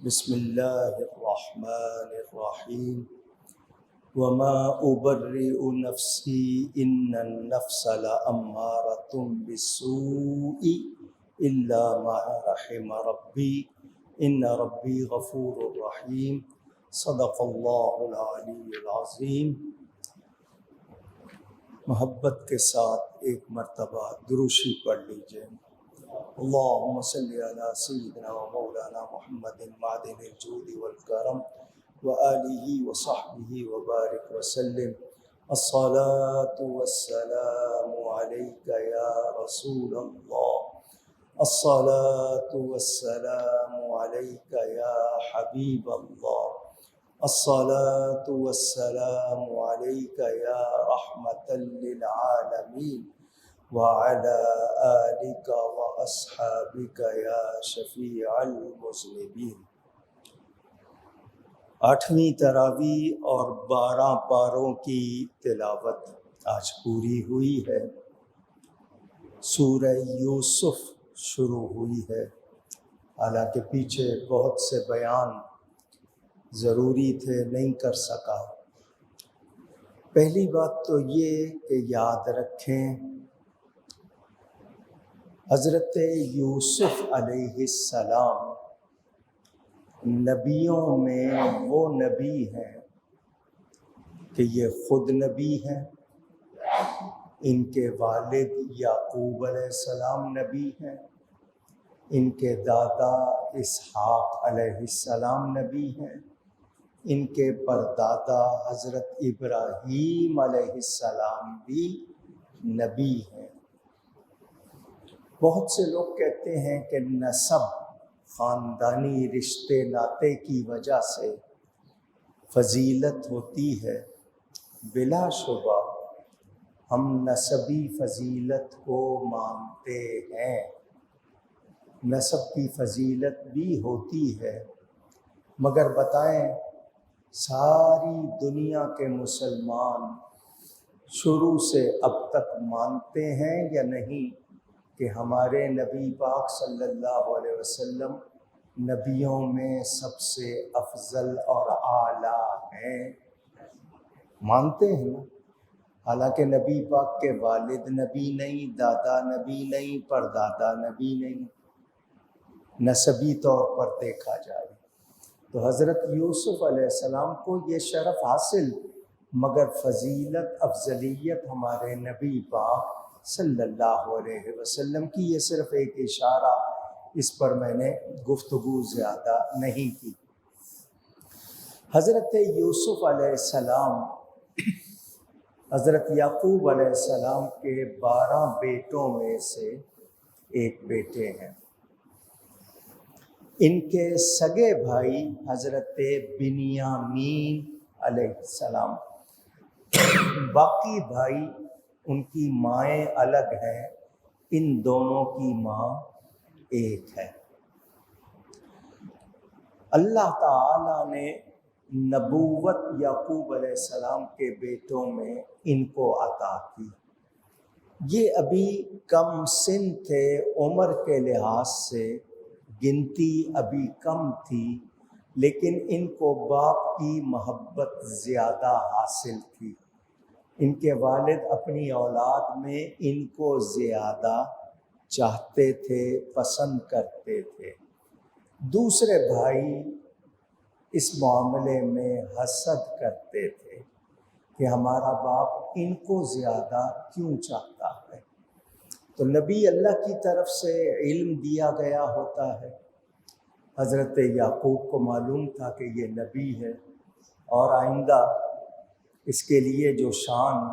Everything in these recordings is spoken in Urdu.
بسم اللہ الرحمن الرحیم وما ابرئ نفسی ان النفس لامارۃ بالسوء الا ما رحم ربی ان ربی غفور رحیم صدق اللہ العلی العظیم۔ محبت کے ساتھ ایک مرتبہ دروشی پڑھ لیجئے۔ اللہم صلی علی سیدنا و مولانا محمد معدن الجود والکرم وآلہ وصحبہ وبارک وسلم۔ الصلاة والسلام علیک یا رسول اللہ، الصلاة والسلام علیک یا حبیب اللہ، الصلاة والسلام علیک یا رحمة للعالمین وعلى آلك وأصحابك یا شفیع المذنبین۔ 8ویں تراویح اور 12 پاروں کی تلاوت آج پوری ہوئی ہے۔ سورہ یوسف شروع ہوئی ہے، حالانکہ پیچھے بہت سے بیان ضروری تھے، نہیں کر سکا۔ پہلی بات تو یہ کہ یاد رکھیں حضرت یوسف علیہ السلام نبیوں میں وہ نبی ہیں کہ یہ خود نبی ہیں، ان کے والد یعقوب علیہ السلام نبی ہیں، ان کے دادا اسحاق علیہ السلام نبی ہیں، ان کے پردادا حضرت ابراہیم علیہ السلام بھی نبی ہیں۔ بہت سے لوگ کہتے ہیں کہ نسب، خاندانی رشتے ناطے کی وجہ سے فضیلت ہوتی ہے۔ بلا شبہ ہم نسبی فضیلت کو مانتے ہیں، نسب کی فضیلت بھی ہوتی ہے، مگر بتائیں ساری دنیا کے مسلمان شروع سے اب تک مانتے ہیں یا نہیں کہ ہمارے نبی پاک صلی اللہ علیہ وسلم نبیوں میں سب سے افضل اور اعلیٰ ہیں؟ مانتے ہیں نا؟ حالانکہ نبی پاک کے والد نبی نہیں، دادا نبی نہیں، پردادا نبی نہیں، نسبی طور پر دیکھا جائے تو حضرت یوسف علیہ السلام کو یہ شرف حاصل، مگر فضیلت افضلیت ہمارے نبی پاک صلی اللہ علیہ وسلم کی۔ یہ صرف ایک اشارہ، اس پر میں نے گفتگو زیادہ نہیں کی۔ حضرت یوسف علیہ السلام حضرت یعقوب علیہ السلام کے 12 بیٹوں میں سے ایک بیٹے ہیں۔ ان کے سگے بھائی حضرت بنیامین علیہ السلام، باقی بھائی ان کی مائیں الگ ہیں، ان دونوں کی ماں ایک ہے۔ اللہ تعالیٰ نے نبوت یعقوب علیہ السلام کے بیٹوں میں ان کو عطا کی۔ یہ ابھی کم سن تھے، عمر کے لحاظ سے گنتی ابھی کم تھی، لیکن ان کو باپ کی محبت زیادہ حاصل تھی۔ ان کے والد اپنی اولاد میں ان کو زیادہ چاہتے تھے، پسند کرتے تھے۔ دوسرے بھائی اس معاملے میں حسد کرتے تھے کہ ہمارا باپ ان کو زیادہ کیوں چاہتا ہے۔ تو نبی اللہ کی طرف سے علم دیا گیا ہوتا ہے، حضرت یعقوب کو معلوم تھا کہ یہ نبی ہے اور آئندہ اس کے لیے جو شان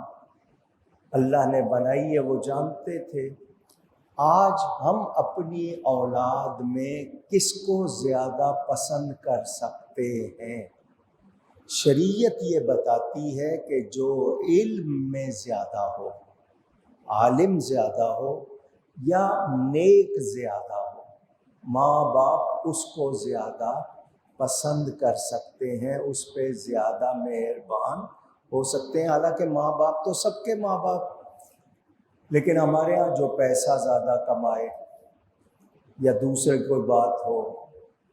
اللہ نے بنائی ہے وہ جانتے تھے۔ آج ہم اپنی اولاد میں کس کو زیادہ پسند کر سکتے ہیں؟ شریعت یہ بتاتی ہے کہ جو علم میں زیادہ ہو، عالم زیادہ ہو یا نیک زیادہ ہو، ماں باپ اس کو زیادہ پسند کر سکتے ہیں، اس پہ زیادہ مہربان ہو سکتے ہیں۔ حالانکہ ماں باپ تو سب کے ماں باپ، لیکن ہمارے ہاں جو پیسہ زیادہ کمائے یا دوسرے کوئی بات ہو،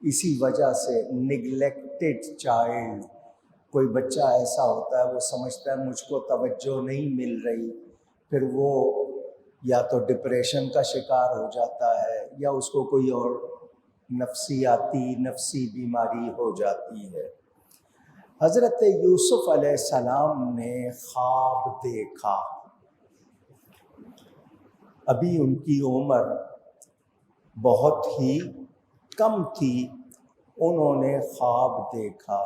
اسی وجہ سے نگلیکٹڈ چائلڈ، کوئی بچہ ایسا ہوتا ہے وہ سمجھتا ہے مجھ کو توجہ نہیں مل رہی، پھر وہ یا تو ڈپریشن کا شکار ہو جاتا ہے یا اس کو کوئی اور نفسی بیماری ہو جاتی ہے۔ حضرت یوسف علیہ السلام نے خواب دیکھا، ابھی ان کی عمر بہت ہی کم تھی، انہوں نے خواب دیکھا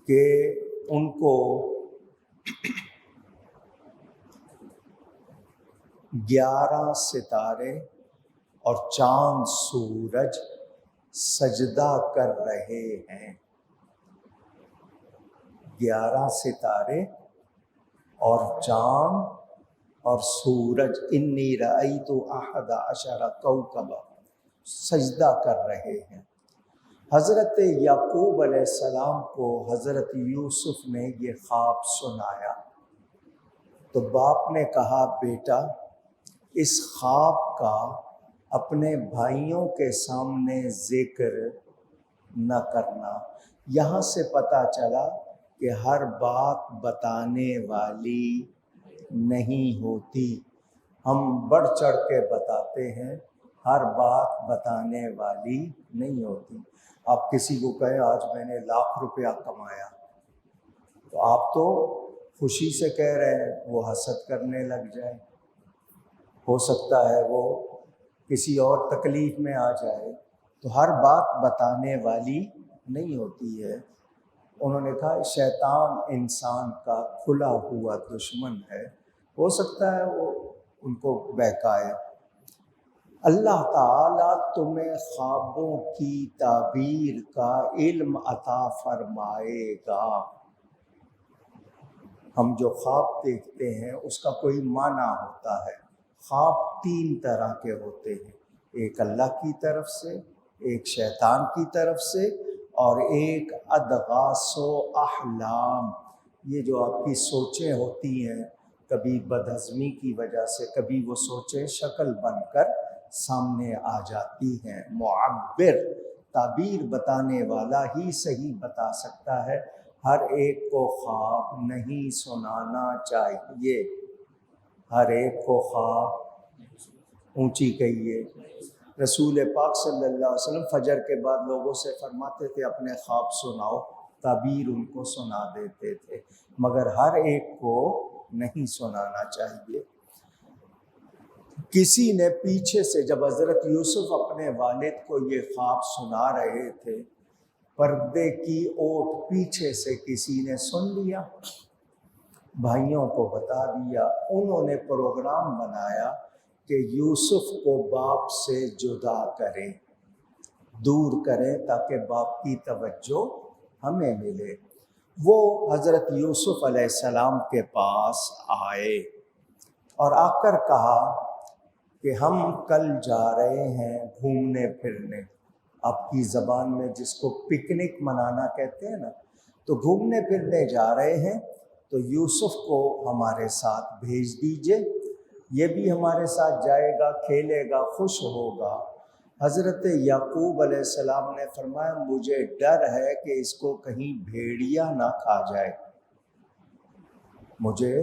کہ ان کو 11 ستارے اور چاند سورج سجدہ کر رہے ہیں۔ 11 ستارے اور چاند اور سورج، انی رأیت 11 کوکبا، سجدہ کر رہے ہیں۔ حضرت یعقوب علیہ السلام کو حضرت یوسف نے یہ خواب سنایا تو باپ نے کہا بیٹا اس خواب کا اپنے بھائیوں کے سامنے ذکر نہ کرنا۔ یہاں سے پتہ چلا کہ ہر بات بتانے والی نہیں ہوتی، ہم بڑھ چڑھ کے بتاتے ہیں، ہر بات بتانے والی نہیں ہوتی۔ آپ کسی کو کہیں آج میں نے 1,00,000 روپیہ کمایا، تو آپ تو خوشی سے کہہ رہے ہیں، وہ حسد کرنے لگ جائے، ہو سکتا ہے وہ کسی اور تکلیف میں آ جائے، تو ہر بات بتانے والی نہیں ہوتی ہے۔ انہوں نے کہا شیطان انسان کا کھلا ہوا دشمن ہے، ہو سکتا ہے وہ ان کو بہکائے۔ اللہ تعالیٰ تمہیں خوابوں کی تعبیر کا علم عطا فرمائے گا۔ ہم جو خواب دیکھتے ہیں اس کا کوئی معنی ہوتا ہے۔ خواب 3 طرح کے ہوتے ہیں، ایک اللہ کی طرف سے، ایک شیطان کی طرف سے، اور ایک اضغاث و احلام، یہ جو آپ کی سوچیں ہوتی ہیں، کبھی بدہضمی کی وجہ سے کبھی وہ سوچیں شکل بن کر سامنے آ جاتی ہیں۔ معبر، تعبیر بتانے والا ہی صحیح بتا سکتا ہے، ہر ایک کو خواب نہیں سنانا چاہیے، ہر ایک کو خواب اونچی کہیے۔ رسول پاک صلی اللہ علیہ وسلم فجر کے بعد لوگوں سے فرماتے تھے اپنے خواب سناؤ، تعبیر ان کو سنا دیتے تھے، مگر ہر ایک کو نہیں سنانا چاہیے۔ کسی نے پیچھے سے جب حضرت یوسف اپنے والد کو یہ خواب سنا رہے تھے، پردے کی اوٹ پیچھے سے کسی نے سن لیا، بھائیوں کو بتا دیا، انہوں نے پروگرام بنایا کہ یوسف کو باپ سے جدا کریں، دور کریں تاکہ باپ کی توجہ ہمیں ملے۔ وہ حضرت یوسف علیہ السلام کے پاس آئے اور آ کر کہا کہ ہم کل جا رہے ہیں گھومنے پھرنے، آپ کی زبان میں جس کو پکنک منانا کہتے ہیں نا، تو گھومنے پھرنے جا رہے ہیں، تو یوسف کو ہمارے ساتھ بھیج دیجئے، یہ بھی ہمارے ساتھ جائے گا، کھیلے گا، خوش ہوگا۔ حضرت یعقوب علیہ السلام نے فرمایا مجھے ڈر ہے کہ اس کو کہیں بھیڑیا نہ کھا جائے، مجھے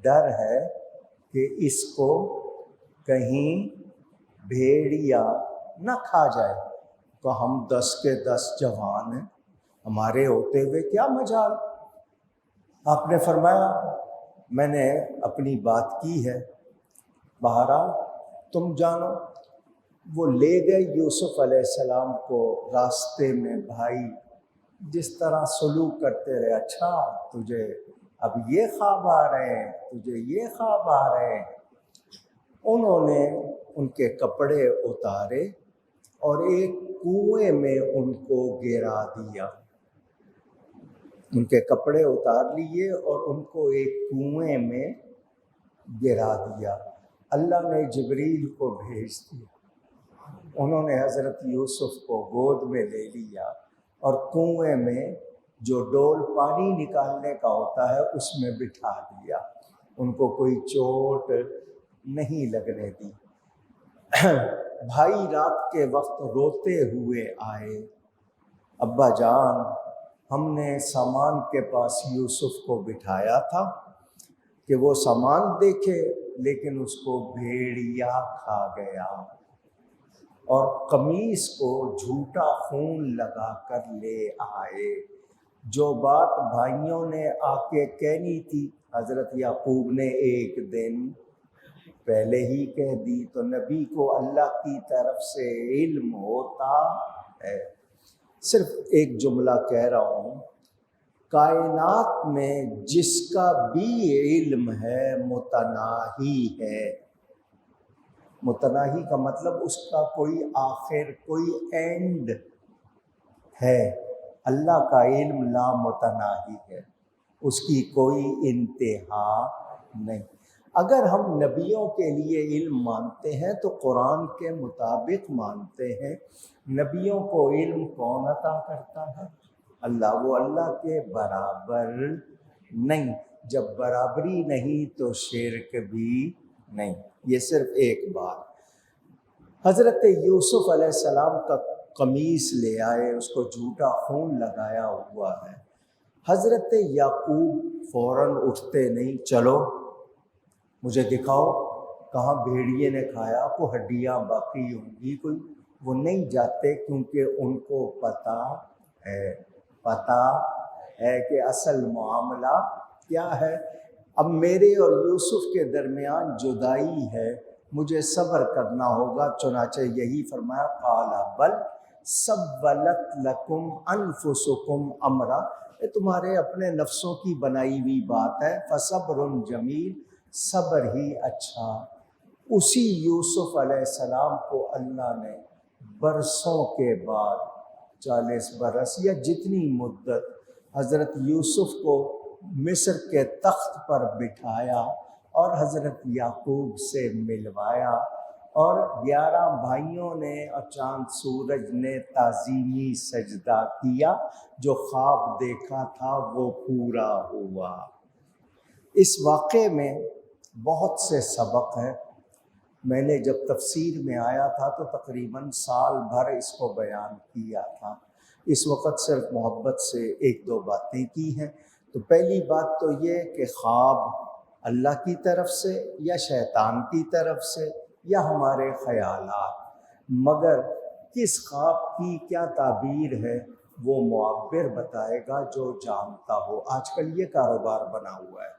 ڈر ہے کہ اس کو کہیں بھیڑیا نہ کھا جائے۔ تو ہم 10 کے 10 جوان ہیں، ہمارے ہوتے ہوئے کیا مجال۔ آپ نے فرمایا میں نے اپنی بات کی ہے، بہرحال تم جانو۔ وہ لے گئے یوسف علیہ السلام کو، راستے میں بھائی جس طرح سلوک کرتے رہے، اچھا تجھے اب یہ خواب آ رہے ہیں، تجھے یہ خواب آ رہے ہیں۔ انہوں نے ان کے کپڑے اتارے اور ایک کنویں میں ان کو گرا دیا، ان کے کپڑے اتار لیے اور ان کو ایک کنویں میں گرا دیا۔ اللہ نے جبریل کو بھیج دیا، انہوں نے حضرت یوسف کو گود میں لے لیا اور کنویں میں جو ڈول پانی نکالنے کا ہوتا ہے اس میں بٹھا دیا، ان کو کوئی چوٹ نہیں لگنے دی۔ بھائی رات کے وقت روتے ہوئے آئے، ابا جان ہم نے سامان کے پاس یوسف کو بٹھایا تھا کہ وہ سامان دیکھے، لیکن اس کو بھیڑیا کھا گیا اور قمیص کو جھوٹا خون لگا کر لے آئے۔ جو بات بھائیوں نے آ کے کہنی تھی حضرت یعقوب نے ایک دن پہلے ہی کہہ دی، تو نبی کو اللہ کی طرف سے علم ہوتا ہے۔ صرف ایک جملہ کہہ رہا ہوں، کائنات میں جس کا بھی علم ہے متناہی ہے۔ متناہی کا مطلب اس کا کوئی آخر، کوئی اینڈ ہے۔ اللہ کا علم لا متناہی ہے، اس کی کوئی انتہا نہیں۔ اگر ہم نبیوں کے لیے علم مانتے ہیں تو قرآن کے مطابق مانتے ہیں۔ نبیوں کو علم کون عطا کرتا ہے؟ اللہ۔ وہ اللہ کے برابر نہیں، جب برابری نہیں تو شرک بھی نہیں۔ یہ صرف ایک بات۔ حضرت یوسف علیہ السلام کا قمیص لے آئے، اس کو جھوٹا خون لگایا ہوا ہے۔ حضرت یعقوب فوراً اٹھتے نہیں، چلو مجھے دکھاؤ کہاں بھیڑیے نے کھایا، کوئی ہڈیاں باقی ہوں گی کوئی۔ وہ نہیں جاتے کیونکہ ان کو پتہ ہے کہ اصل معاملہ کیا ہے۔ اب میرے اور یوسف کے درمیان جدائی ہے، مجھے صبر کرنا ہوگا، چنانچہ یہی فرمایا قال بل سولت لکم انفسکم امرا، یہ تمہارے اپنے نفسوں کی بنائی ہوئی بات ہے، فصبر جمیل، صبر ہی اچھا۔ اسی یوسف علیہ السلام کو اللہ نے برسوں کے بعد 40 برس یا جتنی مدت حضرت یوسف کو مصر کے تخت پر بٹھایا اور حضرت یعقوب سے ملوایا، اور 11 بھائیوں نے اور چاند سورج نے تعظیمی سجدہ کیا، جو خواب دیکھا تھا وہ پورا ہوا۔ اس واقعے میں بہت سے سبق ہیں۔ میں نے جب تفسیر میں آیا تھا تو تقریباً سال بھر اس کو بیان کیا تھا۔ اس وقت صرف محبت سے ایک دو باتیں کی ہیں۔ تو پہلی بات تو یہ کہ خواب اللہ کی طرف سے یا شیطان کی طرف سے یا ہمارے خیالات، مگر کس خواب کی کیا تعبیر ہے وہ معبر بتائے گا جو جانتا ہو۔ آج کل یہ کاروبار بنا ہوا ہے،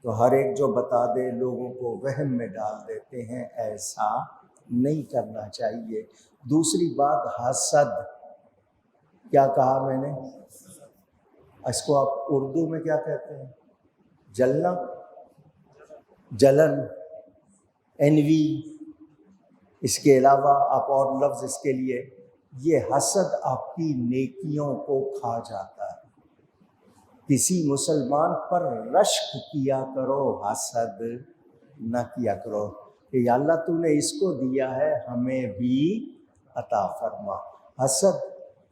تو ہر ایک جو بتا دے لوگوں کو وہم میں ڈال دیتے ہیں، ایسا نہیں کرنا چاہیے۔ دوسری بات حسد، کیا کہا میں نے؟ اس کو آپ اردو میں کیا کہتے ہیں؟ جلنا، جلن، انوی، اس کے علاوہ آپ اور لفظ اس کے لیے، یہ حسد آپ کی نیکیوں کو کھا جاتا ہے۔ کسی مسلمان پر رشک کیا کرو، حسد نہ کیا کرو کہ یا اللہ تو نے اس کو دیا ہے ہمیں بھی عطا فرما۔ حسد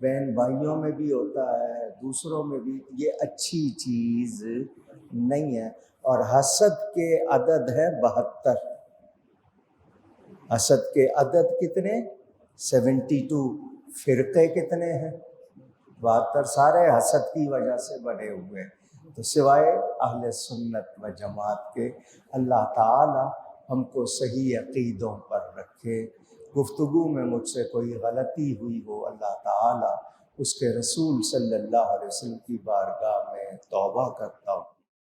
بہن بھائیوں میں بھی ہوتا ہے، دوسروں میں بھی، یہ اچھی چیز نہیں ہے۔ اور حسد کے عدد ہے 72۔ حسد کے عدد کتنے؟ 72۔ فرقے کتنے ہیں؟ 72۔ سارے حسد کی وجہ سے بنے ہوئے ہیں۔ تو سوائے اہل سنت و جماعت کے، اللہ تعالی ہم کو صحیح عقیدوں پر رکھے۔ گفتگو میں مجھ سے کوئی غلطی ہوئی ہو، اللہ تعالی اس کے رسول صلی اللہ علیہ وسلم کی بارگاہ میں توبہ کرتا ہوں۔